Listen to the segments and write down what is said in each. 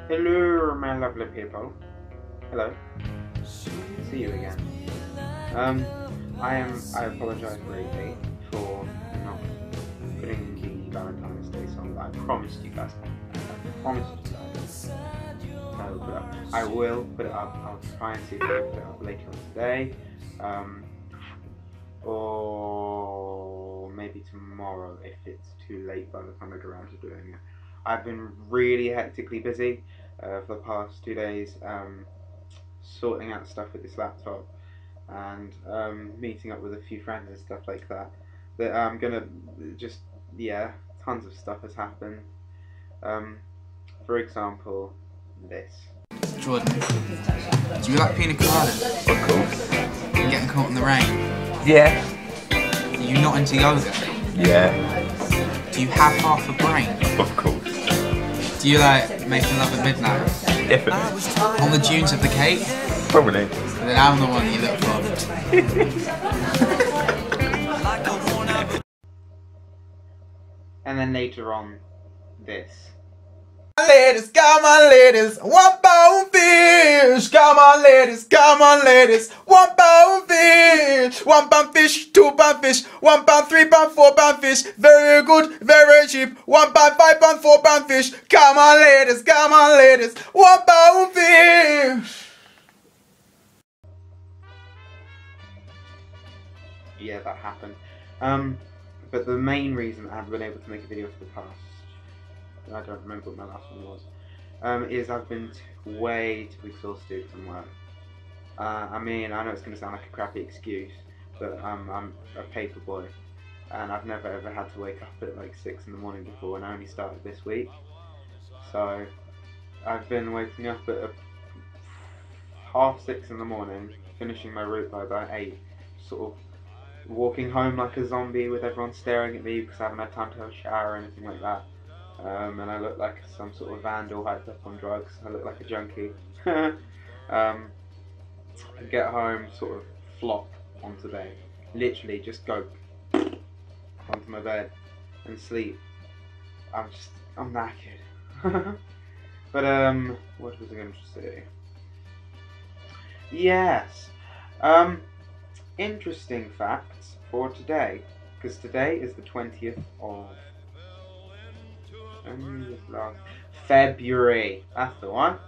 Hello, my lovely people. Hello. See you again. I apologise greatly for not putting the Valentine's Day song that I promised you guys. I promised you guys. I will put it up. I'll try and see if I can put it up later on today. Or maybe tomorrow if it's too late by the time I get around to doing it. I've been really hectically busy for the past 2 days, sorting out stuff with this laptop and meeting up with a few friends and stuff like that. That I'm gonna just, yeah, tons of stuff has happened. For example, this. Jordan, do you like Pina Coladas? Of course. You're getting caught in the rain? Yeah. Are you not into yoga? Yeah. Do you have half a brain? Of course. Do you like making love at midnight? Definitely. On the dunes of the Cape? Probably. Then I'm the one you look for. And then later on, this. Ladies, come on ladies, 1 pound fish. Come on ladies, 1 pound fish. 1 pound fish, 2 pound fish, 1 pound, 3 pound, 4 pound fish. Very good, very cheap. 1 pound, 5 pound, 4 pound fish. Come on ladies, 1 pound fish. Yeah, that happened. But the main reason I haven't been able to make a video for the past, I don't remember what my last one was, is I've been way too exhausted from work. I mean, I know it's going to sound like a crappy excuse, but I'm a paper boy, and I've never ever had to wake up at like 6 in the morning before, and I only started this week. So I've been waking up at 6:30 in the morning, finishing my route by about 8, sort of walking home like a zombie with everyone staring at me because I haven't had time to have a shower or anything like that. And I look like some sort of vandal hyped up on drugs. I look like a junkie. I get home, sort of flop onto bed. Literally just go onto my bed and sleep. I'm knackered. But what was I going to say? Yes. Interesting facts for today, because today is the 20th of February. That's the one.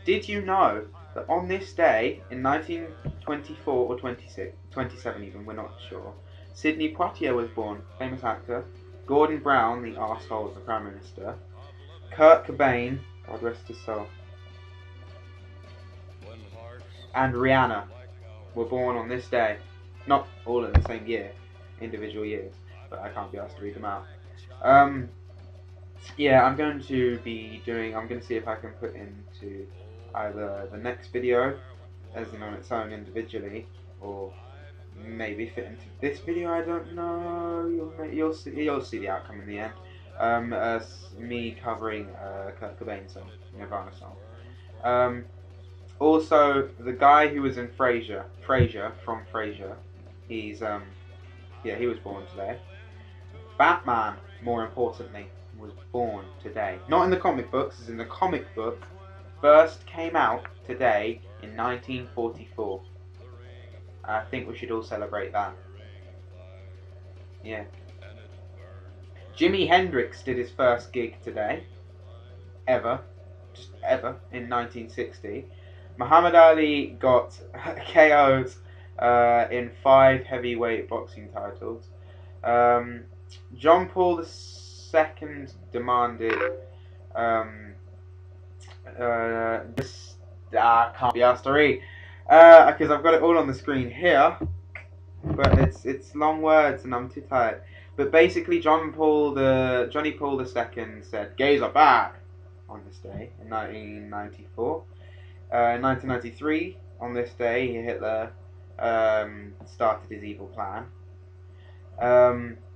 Did you know that on this day in 1924 or 27 even, we're not sure, Sidney Poitier was born, famous actor. Gordon Brown, the arsehole of the Prime Minister. Kurt Cobain, God rest his soul, and Rihanna were born on this day. Not all in the same year, individual years, but I can't be asked to read them out. Yeah, I'm going to see if I can put into either the next video, as in on its own individually, or maybe fit into this video, I don't know, you'll see the outcome in the end. As me covering Kurt Cobain song, Nirvana song. Also, the guy who was in Frasier from Frasier, he's yeah, he was born today. Batman, more importantly, was born today. Not in the comic books, as in the comic book first came out today in 1944. I think we should all celebrate that. Yeah. Jimi Hendrix did his first gig today. Ever. Just ever. In 1960. Muhammad Ali got KO'd in 5 heavyweight boxing titles. John Paul II demanded I can't be asked to read because I've got it all on the screen here, but it's long words and I'm too tired. But basically, Johnny Paul II said gays are bad on this day in 1994. In 1993, on this day, Hitler started his evil plan.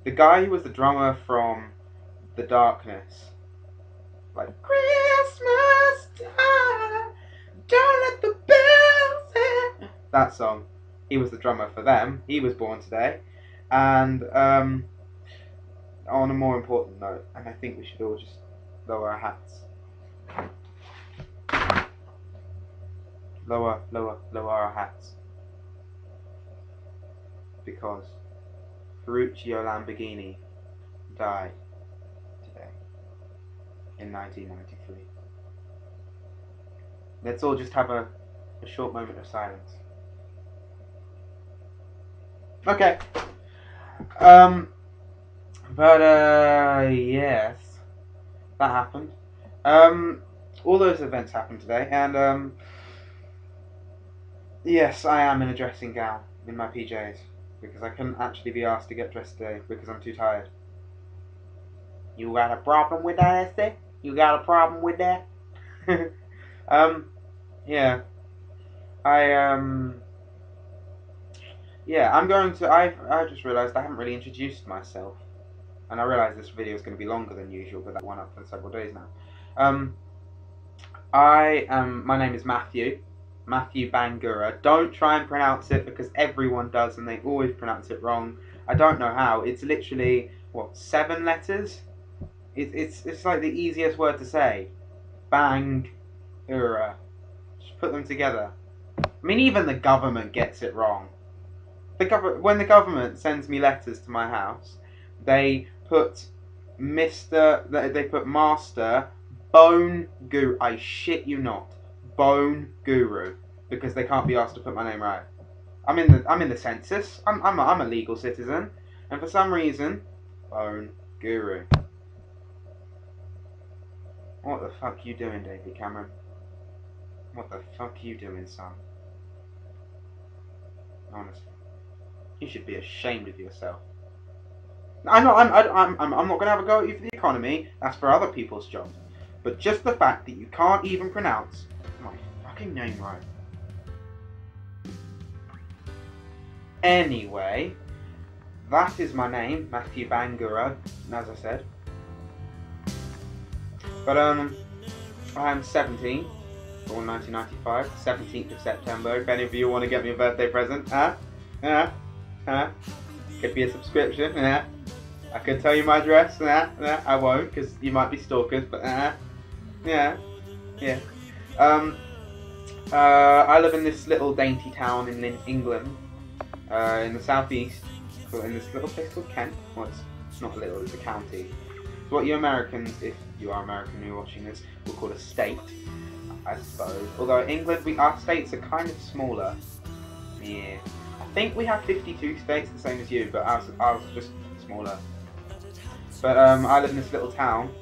The guy who was the drummer from The Darkness, like Christmas time, don't let the bells in, that song, he was the drummer for them. He was born today. And on a more important note, and I think we should all just lower our hats, Lower our hats. Because Ferruccio Lamborghini died today in 1993. Let's all just have a short moment of silence. Okay. Yes, that happened. All those events happened today, and yes, I am in a dressing gown in my PJs because I couldn't actually be asked to get dressed today because I'm too tired. You got a problem with that, Esther? You got a problem with that? Yeah. Yeah, I'm going to. I just realised I haven't really introduced myself, and I realise this video is going to be longer than usual, but that went up for several days now. My name is Matthew Bangura. Don't try and pronounce it because everyone does, and they always pronounce it wrong. I don't know how. It's literally what, 7 letters? It's like the easiest word to say. Bangura. Just put them together. I mean, even the government gets it wrong. When the government sends me letters to my house, they put they put Master Bone Guru. I shit you not, Bone Guru, because they can't be asked to put my name right. I'm in the census. I'm a legal citizen, and for some reason, Bone Guru. What the fuck you doing, David Cameron? What the fuck you doing, son? Honestly. You should be ashamed of yourself. I'm not going to have a go at you for the economy. That's for other people's jobs. But just the fact that you can't even pronounce my fucking name right. Anyway, that is my name, Matthew Bangura, as I said. But I'm 17, born 1995, 17th of September. If any of you want to get me a birthday present, could be a subscription, I could tell you my address, I won't, because you might be stalkers, but yeah. I live in this little dainty town in England, in the southeast, in this little place called Kent. Well, it's not little, it's a county. It's what you Americans, if you are American and you're watching this, will call a state, I suppose. Although in England, our states are kind of smaller. Yeah. I think we have 52 states, the same as you, but ours is just smaller. But I live in this little town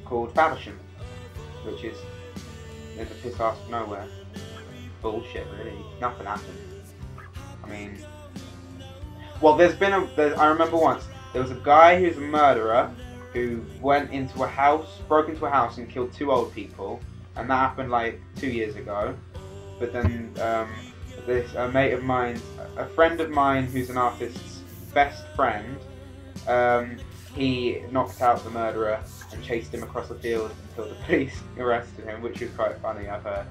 called Faversham, which is in the piss ass of nowhere. Bullshit, really. Nothing happened. I mean, well, I remember once there was a guy who's a murderer who broke into a house and killed 2 old people, and that happened like 2 years ago. But then a friend of mine who's an artist's best friend, he knocked out the murderer and chased him across the field until the police arrested him, which was quite funny, I've heard.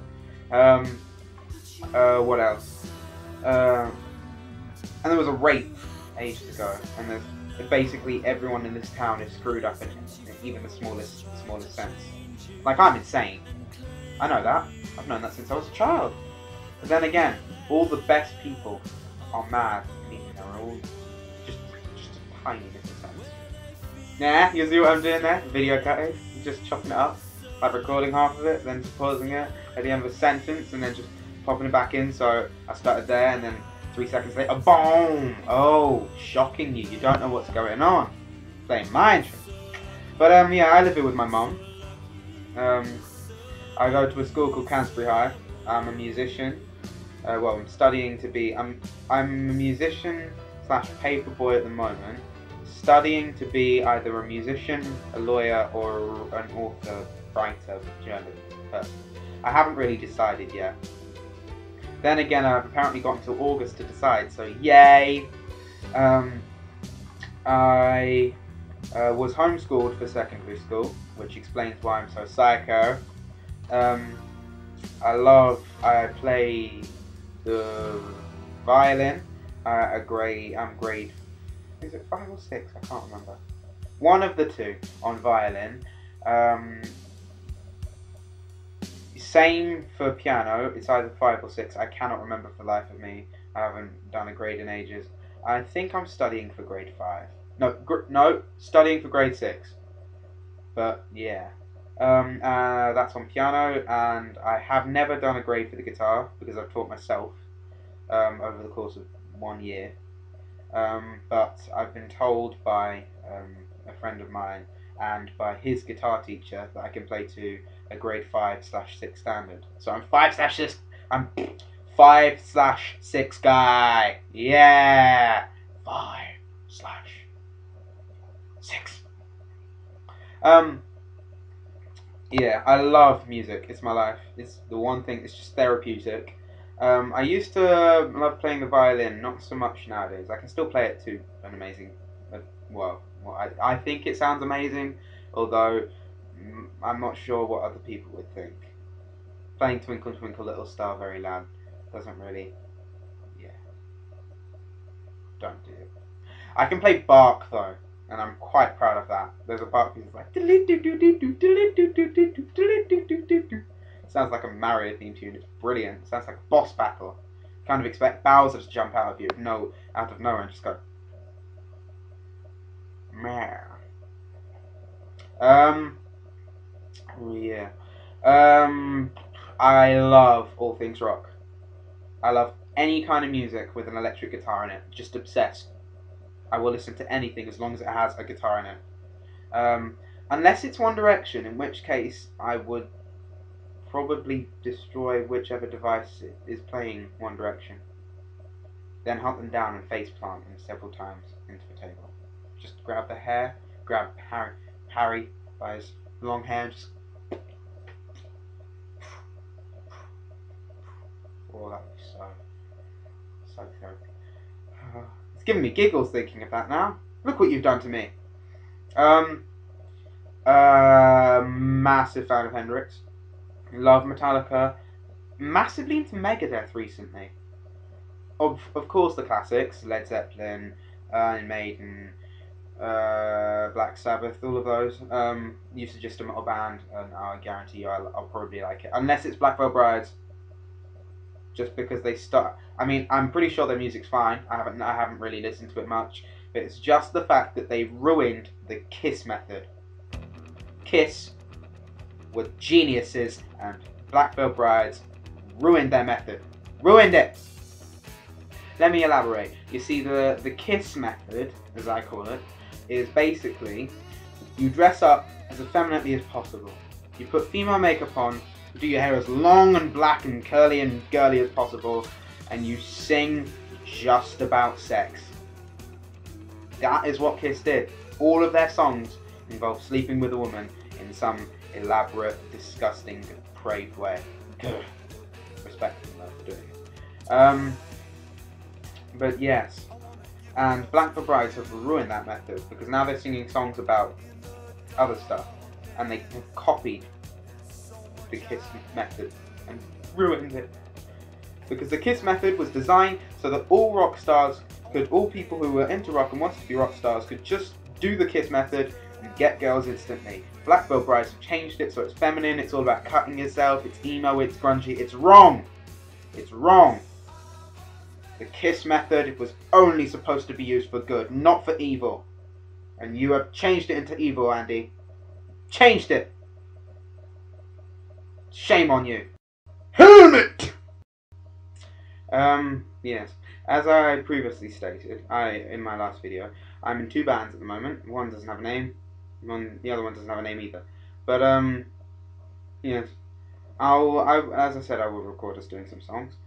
What else? And there was a rape ages ago, and basically everyone in this town is screwed up in even the smallest sense. Like, I'm insane. I know that. I've known that since I was a child. But then again, all the best people are mad. I mean, they're all just a tiny little sense. Yeah, you see what I'm doing there? Video cutting, just chopping it up, like recording half of it, then just pausing it at the end of a sentence, and then just popping it back in. So I started there, and then 3 seconds later, boom! Oh, shocking you! You don't know what's going on. Playing mind tricks. But yeah, I live here with my mum. I go to a school called Canterbury High. I'm a musician. Well, I'm studying to be. I'm a musician / paperboy at the moment. Studying to be either a musician, a lawyer, or an author, writer, journalist person. I haven't really decided yet. Then again, I've apparently got until August to decide, so yay! I was homeschooled for secondary school, which explains why I'm so psycho. I play the violin I'm grade, is it 5 or 6? I can't remember. One of the two on violin. Same for piano. It's either 5 or 6. I cannot remember for the life of me. I haven't done a grade in ages. I think I'm studying for grade 5. No, studying for grade 6. But yeah, that's on piano, and I have never done a grade for the guitar because I've taught myself over the course of 1 year. But I've been told by a friend of mine and by his guitar teacher that I can play to a grade 5/6 standard. So I'm 5/6. I'm 5/6 guy. Yeah, 5/6. Yeah, I love music. It's my life. It's the one thing. It's just therapeutic. I used to love playing the violin, not so much nowadays. I can still play it to an amazing, I think it sounds amazing, although I'm not sure what other people would think. Playing Twinkle Twinkle Little Star very loud doesn't really, yeah, don't do it. I can play Bach though, and I'm quite proud of that. There's a Bach piece like sounds like a Mario theme tune. It's brilliant. It sounds like a boss battle. Kind of expect Bowser to jump out of nowhere and just go. Meh. Yeah. I love all things rock. I love any kind of music with an electric guitar in it. Just obsessed. I will listen to anything as long as it has a guitar in it. Unless it's One Direction, in which case I would probably destroy whichever device is playing One Direction. Then hunt them down and faceplant them several times into the table. Just grab the hair, grab Harry by his long hair, and just... Oh, that would be so therapy. It's giving me giggles thinking of that now. Look what you've done to me. Massive fan of Hendrix. Love Metallica. Massively into Megadeth recently. Of course the classics, Led Zeppelin, Iron Maiden, Black Sabbath, all of those. Used to just a metal band, and I guarantee you I'll probably like it. Unless it's Black Veil Brides. Just because they start. I mean, I'm pretty sure their music's fine. I haven't really listened to it much, but it's just the fact that they ruined the Kiss method. Kiss were geniuses, and Black Veil Brides ruined their method. Ruined it. Let me elaborate. You see, the Kiss method, as I call it, is basically you dress up as effeminately as possible. You put female makeup on. Do your hair as long and black and curly and girly as possible, and you sing just about sex. That is what Kiss did. All of their songs involve sleeping with a woman in some elaborate, disgusting, depraved way. Respect them for doing it. But yes, and Black Veil Brides have ruined that method because now they're singing songs about other stuff, and they have copied the Kiss method and ruined it. Because the Kiss method was designed so that all people who were into rock and wanted to be rock stars could just do the Kiss method and get girls instantly. Black Veil Brides have changed it so it's feminine, it's all about cutting yourself, it's emo, it's grungy. It's wrong. It's wrong. The Kiss method was only supposed to be used for good, not for evil. And you have changed it into evil, Andy. Changed it. Shame on you. Helmet! Yes. As I previously stated, in my last video, I'm in 2 bands at the moment. One doesn't have a name. The other one doesn't have a name either. But, yes. As I said, I will record us doing some songs.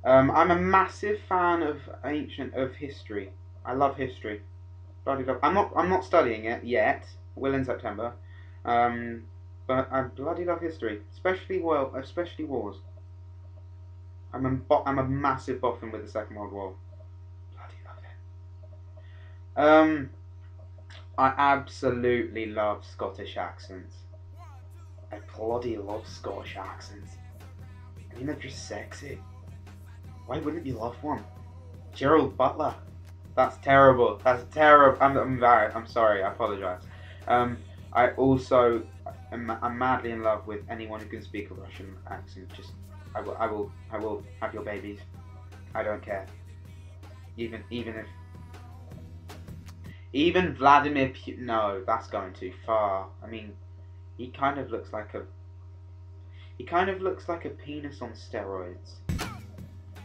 I'm a massive fan of history. I love history. Bloody love. I'm not studying it yet. Will in September. But I bloody love history, especially wars. I'm a massive boffin with the Second World War. Bloody love it. I absolutely love Scottish accents. I bloody love Scottish accents. I mean, they're just sexy. Why wouldn't you love one? Gerald Butler. That's terrible. That's terrible. I'm sorry. I apologise. I also I'm madly in love with anyone who can speak a Russian accent. Just, I will have your babies. I don't care. Even Vladimir Putin. No, that's going too far. I mean, he kind of looks like a penis on steroids.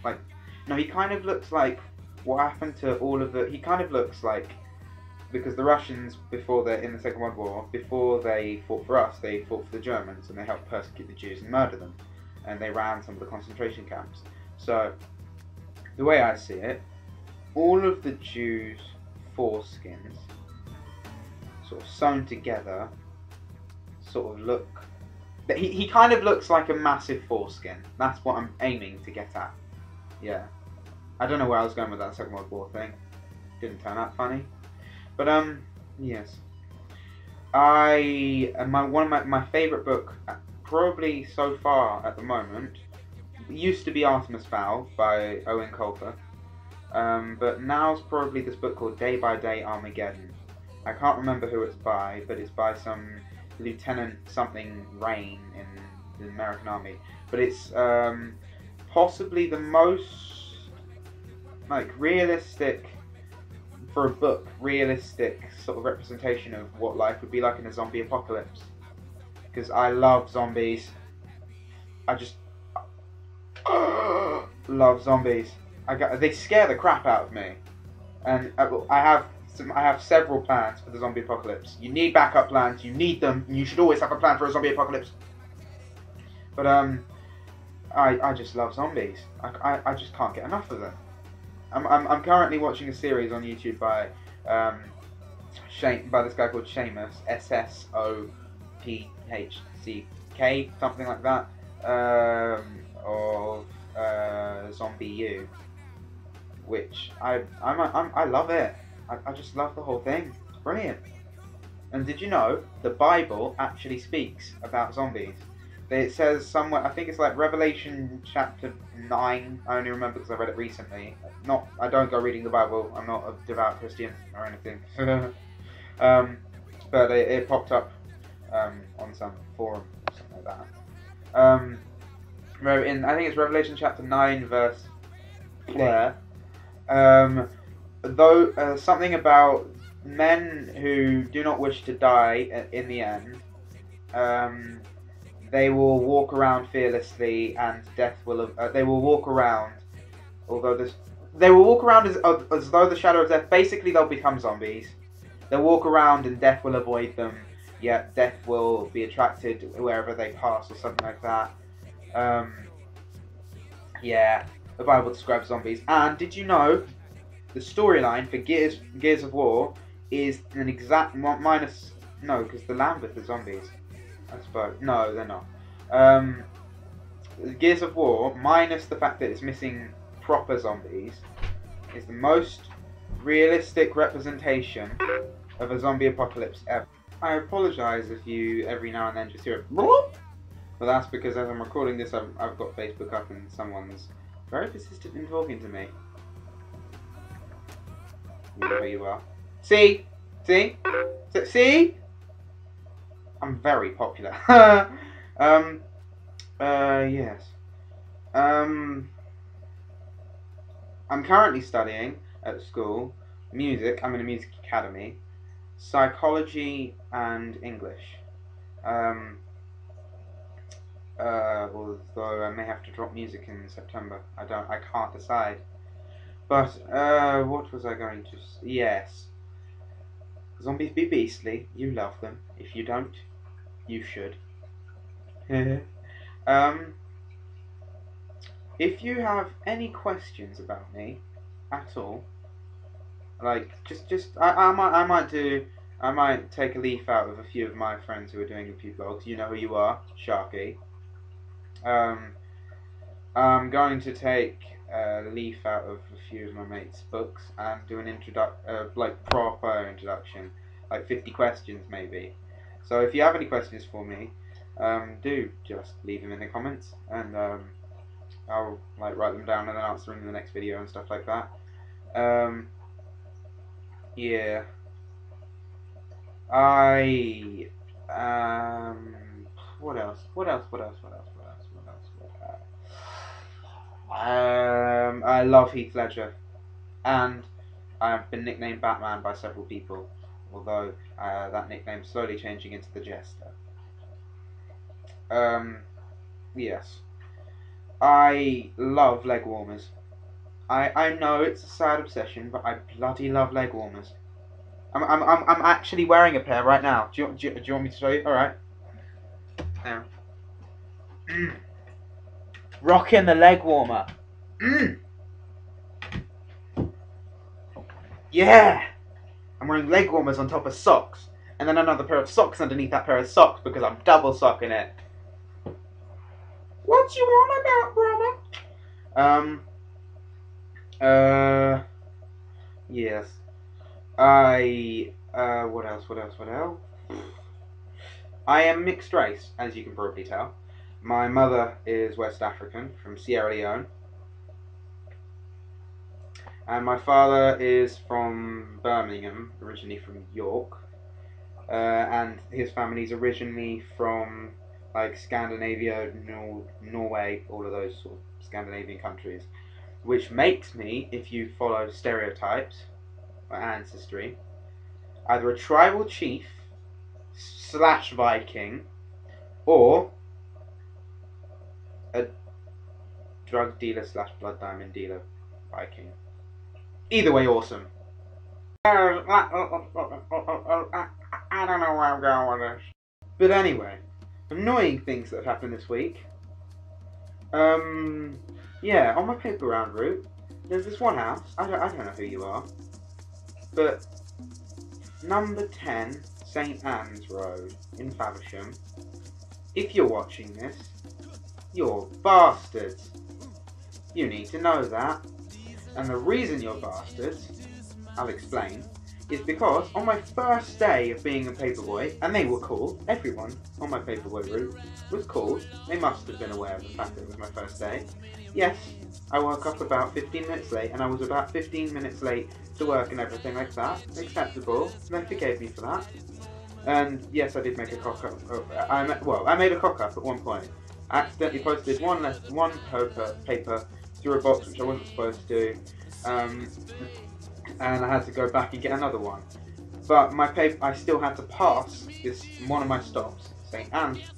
Like, no, he kind of looks like what happened to all of the. He kind of looks like, because the Russians, before they're in the Second World War, before they fought for us, they fought for the Germans, and they helped persecute the Jews and murder them, and they ran some of the concentration camps. So, the way I see it, all of the Jews' foreskins, sort of sewn together, sort of look. He kind of looks like a massive foreskin. That's what I'm aiming to get at. Yeah. I don't know where I was going with that Second World War thing. Didn't turn out funny. But, yes. One of my favourite book, probably so far at the moment, used to be Artemis Fowl by Owen Colfer. But now's probably this book called Day by Day Armageddon. I can't remember who it's by, but it's by some Lieutenant something Rain in the American Army. But it's possibly the most realistic, for a book, realistic sort of representation of what life would be like in a zombie apocalypse. Because I love zombies. I just love zombies. They scare the crap out of me, and I have several plans for the zombie apocalypse. You need backup plans. You need them. You should always have a plan for a zombie apocalypse. But I just love zombies. I just can't get enough of them. I'm currently watching a series on YouTube by this guy called Seamus, SSOPHCK, something like that, of Zombie U, which I love it. I just love the whole thing. It's brilliant. And did you know the Bible actually speaks about zombies? It says somewhere, I think it's like Revelation chapter 9. I only remember because I read it recently. I don't go reading the Bible. I'm not a devout Christian or anything. But it popped up on some forum or something like that. I think it's Revelation chapter 9 verse Claire. Something about men who do not wish to die in the end. They will walk around fearlessly, and death will. They will walk around, they will walk around as though the shadow of death. Basically, they'll become zombies. They'll walk around, and death will avoid them. Yet death will be attracted wherever they pass, or something like that. Yeah, the Bible describes zombies. And did you know the storyline for Gears of War is an exact minus? No, because the Lambeth are zombies. I suppose. No, they're not. Gears of War, minus the fact that it's missing proper zombies, is the most realistic representation of a zombie apocalypse ever. I apologise if you every now and then just hear it. But that's because as I'm recording this, I've got Facebook up and someone's very persistent in talking to me. You know who you are. See? See? See? I'm very popular. Yes. I'm currently studying at school music. I'm in a music academy, psychology and English. Although I may have to drop music in September. I can't decide. But what was I going to? Yes. Zombies be beastly. You love them. If you don't, you should. If you have any questions about me at all, like I might take a leaf out of a few of my friends who are doing a few blogs. You know who you are, Sharky. I'm going to take a leaf out of a few of my mates' books and do an proper introduction, like 50 questions maybe. So if you have any questions for me, do just leave them in the comments, and I'll write them down and then answer them in the next video and stuff like that. Yeah. What else? I love Heath Ledger, and I've been nicknamed Batman by several people, although that nickname's slowly changing into the Jester. Yes. I love leg warmers. I know it's a sad obsession, but I bloody love leg warmers. I'm actually wearing a pair right now. Do you want me to show you? All right. Now. Rocking the leg warmer. Yeah. I'm wearing leg warmers on top of socks, and then another pair of socks underneath that pair of socks because I'm double socking it. What you want about, brother? Yes. What else? I am mixed race, as you can probably tell. My mother is West African, from Sierra Leone. And my father is from Birmingham, originally from York. And his family's originally from, like, Scandinavia, Norway, all of those sort of Scandinavian countries. Which makes me, if you follow stereotypes, or ancestry, either a tribal chief / Viking, or a drug dealer / blood diamond dealer Viking. Either way, awesome. I don't know where I'm going with this. But anyway, annoying things that have happened this week. Yeah, on my paper round route, there's this one house. I don't know who you are, but number 10 St Anne's Road in Faversham. If you're watching this, you're bastards. You need to know that. And the reason you're bastards, I'll explain, is because on my first day of being a paperboy, and they were cool, everyone on my paperboy route was cool, they must have been aware of the fact that it was my first day. Yes, I woke up about 15 minutes late, and I was about 15 minutes late to work and everything like that. Acceptable, they forgave me for that. And yes, I did make a cock up. I made a cock up at one point. I accidentally posted one paper through a box which I wasn't supposed to, and I had to go back and get another one. But my paper, I still had to pass this one of my stops, St Anne's.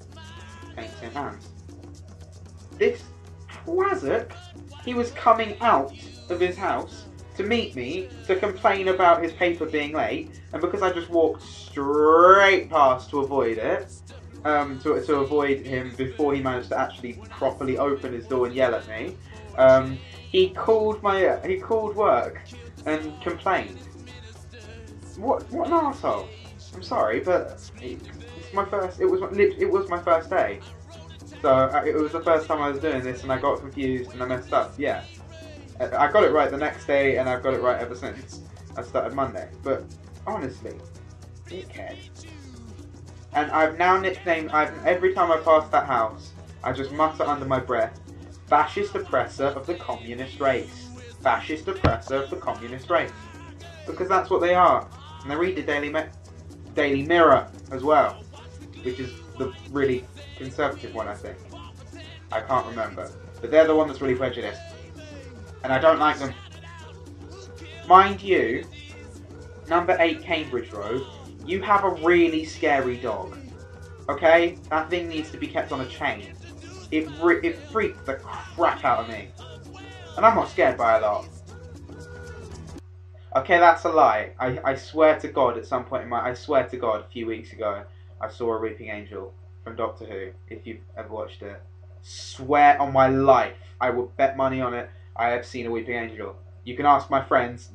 This twazzock, he was coming out of his house to meet me to complain about his paper being late, and because I just walked straight past to avoid it, to avoid him before he managed to actually properly open his door and yell at me, he called work and complained. What an arsehole. I'm sorry, but it's my first. It was my first day, so it was the first time I was doing this, and I got confused and I messed up. Yeah, I got it right the next day, and I've got it right ever since. I started Monday, but honestly, dickhead. And I've now nicknamed. Every time I pass that house, I just mutter under my breath, "Fascist oppressor of the communist race." Fascist oppressor of the communist race, because that's what they are. And I read the Daily Mirror as well, which is the really conservative one, I think. I can't remember, but they're the one that's really prejudiced, and I don't like them. Mind you, number 8 Cambridge Road, you have a really scary dog. Okay, that thing needs to be kept on a chain. It freaked the crap out of me. And I'm not scared by a lot. Okay, that's a lie. I swear to God, at some point I swear to God, a few weeks ago, I saw a Weeping Angel from Doctor Who, if you've ever watched it. Swear on my life, I will bet money on it, I have seen a Weeping Angel. You can ask my friends,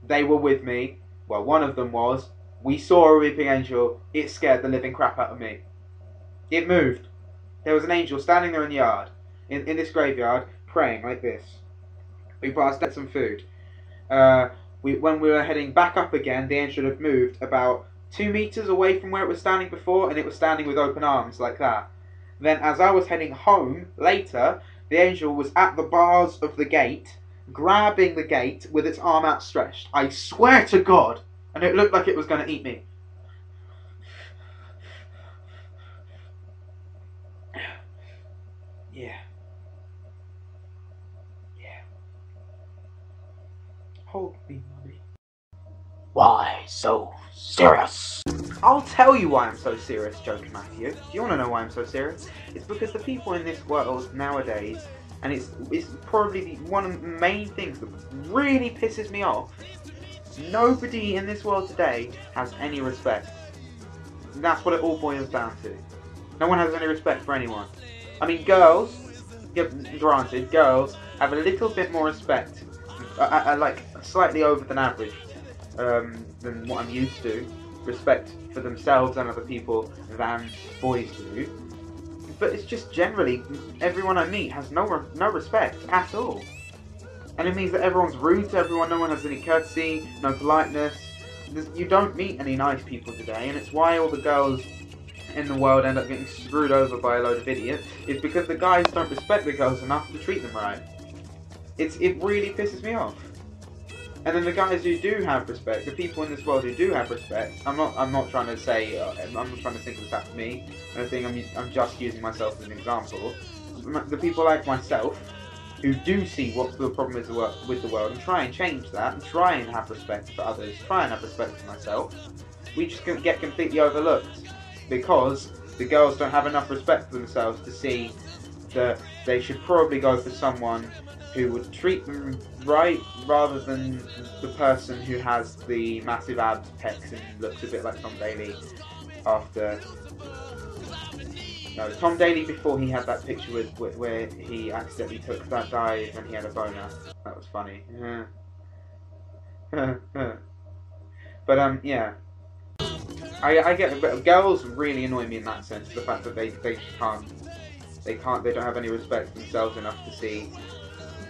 they were with me, well, one of them was, we saw a Weeping Angel, it scared the living crap out of me. It moved. There was an angel standing there in the yard, in this graveyard, praying like this. We passed out some food. When we were heading back up again, the angel had moved about 2 meters away from where it was standing before, and it was standing with open arms like that. Then as I was heading home later, the angel was at the bars of the gate, grabbing the gate with its arm outstretched. I swear to God! And it looked like it was going to eat me. Hold me, mommy. Why so serious? I'll tell you why I'm so serious, Joker Matthew. Do you want to know why I'm so serious? It's because the people in this world nowadays, and it's probably one of the main things that really pisses me off, nobody in this world today has any respect. That's what it all boils down to. No one has any respect for anyone. I mean, girls, granted, girls have a little bit more respect, like slightly over than average, than what I'm used to. Respect for themselves and other people than boys do. But it's just generally, everyone I meet has no respect at all. And it means that everyone's rude to everyone, no one has any courtesy, no politeness. You don't meet any nice people today, and it's why all the girls in the world end up getting screwed over by a load of idiots. It's because the guys don't respect the girls enough to treat them right. It really pisses me off. And then the guys who do have respect, the people in this world who do have respect, I'm not trying to say, I'm not trying to think of that for me. I think I'm just using myself as an example. The people like myself, who do see what the problem is with the world and try and change that, and try and have respect for others, try and have respect for myself, we just get completely overlooked. Because the girls don't have enough respect for themselves to see that they should probably go for someone who would treat them right, rather than the person who has the massive abs, pecs, and looks a bit like Tom Daly after... No, Tom Daly before he had that picture where he accidentally took that dive and he had a boner. That was funny. But yeah. I get it, but girls really annoy me in that sense. The fact that they don't have any respect for themselves enough to see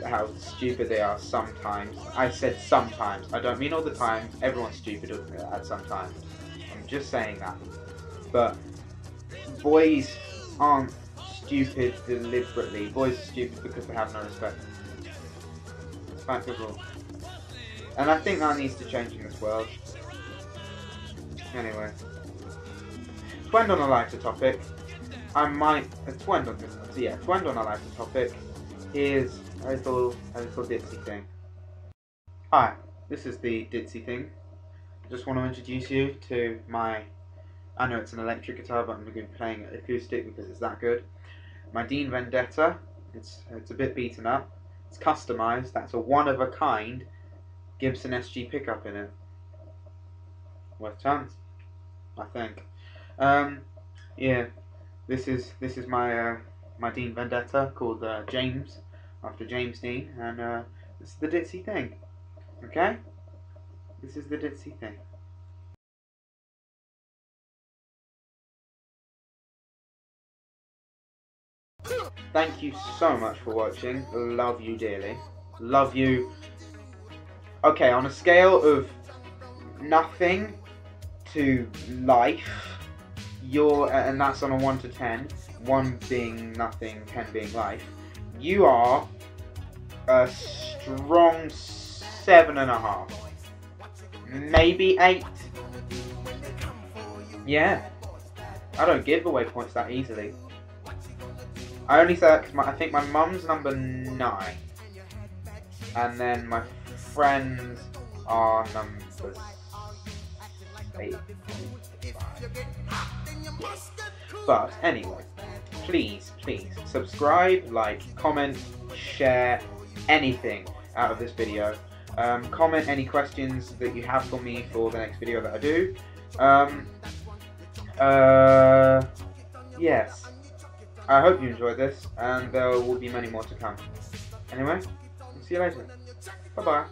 how stupid they are sometimes. I said sometimes. I don't mean all the time. Everyone's stupid at some time. I'm just saying that. But boys aren't stupid deliberately. Boys are stupid because they have no respect. It's fact of all. And I think that needs to change in this world. Anyway, to end on a lighter topic, to end on a lighter topic, here's a little ditzy thing. Hi, this is the ditzy thing. I just want to introduce you to my, I know it's an electric guitar, but I'm going to be playing it acoustic because it's that good. My Dean Vendetta, it's a bit beaten up, it's customised, that's a one-of-a-kind Gibson SG pickup in it. Worth tons, I think. Yeah, this is my my Dean Vendetta called James, after James Dean, and this is the ditzy thing. Okay, this is the ditzy thing. Thank you so much for watching. Love you dearly. Love you. Okay, on a scale of nothing to life, and that's on a 1 to 10, 1 being nothing, 10 being life, you are a strong 7.5, maybe 8. Yeah, I don't give away points that easily. I only say that because I think my mum's number 9, and then my friends are numbers 8. But anyway, please subscribe, like, comment, share anything out of this video. Comment any questions that you have for me for the next video that I do. Yes, I hope you enjoyed this, and there will be many more to come. Anyway, see you later. Bye bye.